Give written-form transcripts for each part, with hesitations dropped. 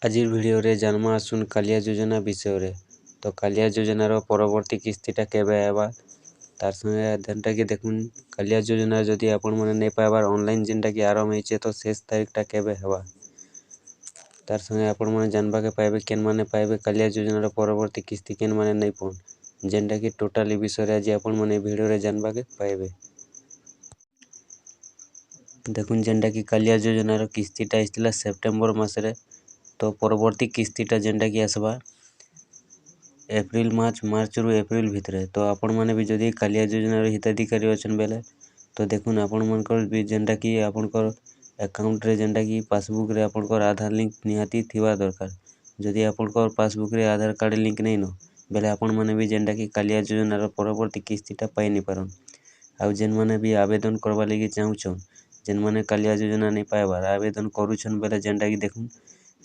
ଆଜିର ଭିଡ଼ିଓରେ ଜାନ୍ମା ଆସୁନ୍ କାଳିଆ ଯୋଜନା ବିଷୟରେ। ତ କାଳିଆ ଯୋଜନାର ପରବର୍ତ୍ତୀ କିସ୍ତିଟା କେବେ ଆଇବା ତାର संगे ଯେନ୍ଟା कि ଦେଖୁନ୍ କାଳିଆ ଯୋଜନା ଯଦି ଆପଣମାନେ ନେଇ ପାଇବାର ଅନଲାଇନ୍ ଯେନ୍ଟାକି ଆରମ୍ଭ ହେଇଛେ ତ ଶେଷ ତାରିଖଟା କେବେ ହେବା ତାର संगे ଆପଣମାନେ ଜାନବାକେ ପାଇବେ କେନମାନେ ପାଇବେ କାଳିଆ ଯୋଜନାର ପରବର୍ତ୍ତୀ କିସ୍ତି କେନମାନେ ନେଇ ପାଉନ୍ ଯେନ୍ଟାକି ଟୋଟାଲି ବିଷୟରେ ଆଜି ଆପଣମାନେ ଭିଡ଼ିଓରେ ଜାନବାକେ ପାଇବେ। ଦେଖୁନ୍ ଯେନ୍ଟାକି କାଳିଆ ଯୋଜନାର କିସ୍ତିଟା ଆସିଥିଲା ସେପ୍ଟେମ୍ବର ମାସରେ। तो परवर्ती किस्तीटा जेनटा कि आसबा एप्रिल मार्च रु एप्रिल भितरे। तो आपण माने भी जदि कालिया योजनार हिताधिकारी अछन बेले तो देखुन आपण मानकर भी जेनटा कि आपनकर अकाउंट रे जेनटा कि पासबुक रे आपनकर आधार लिंक निहाती थिबा दरकार। जदि आपनकर पासबुक रे आधार कार्ड लिंक नहीं न बेले आपण माने भी जेनटा कि कालिया योजनार परवर्ती किस्तीटा पाई नहीं पारन। आउ जेन माने भी आवेदन करबा लागि चाहुछन जेन माने कालिया योजना नहीं पाइबार आवेदन करूछन बेले जेनटा कि देखुन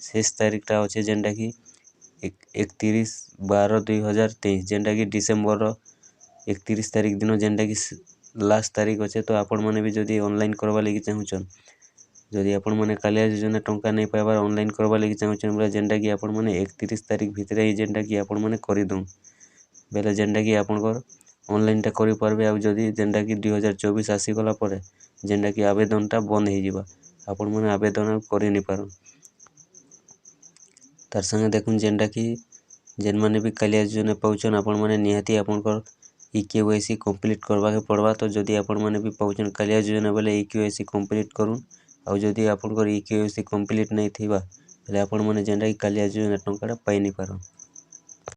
शेष तारीखटा अच्छे जेनटा कि 31/12/2023 जेनटा कि डिसेम्बर 31 तारीख दिन जेनटा कि लास्ट तारीख अच्छे। तो आपण माने भी जदि ऑनलाइन करबा लागि चाहुछन जदि आपण माने कालिया योजना टंका नहीं पाइबार ऑनलाइन करबा लागि चाहुछन बेले जेनटा कि आपण माने 31 तारीख भितरे ही जेनटा कि आपण माने करि दउन बेले जेनटा कि आपनकर ऑनलाइनटा करि पारबे। आ जदि जेनटा कि 2024 आसी गला परे जेनटा कि आवेदनटा बंद हो जिबा आपण माने आवेदन करि नहीं पारन। तार संगे देखुन जेनटा कि जेन माने भी कालिया योजना पाउछन आपण माने निहाती आपनकर EKYC कंप्लीट करबा के पड़बा। तो जदि आपण माने भी पाउछन कालिया योजना बेले EKYC कंप्लीट करूँ आ जदि आपनकर EKYC कंप्लीट नहीं थिबा बेले आपण माने जेनटा कि कालिया योजना टंकाटा पाई नहीं पारन।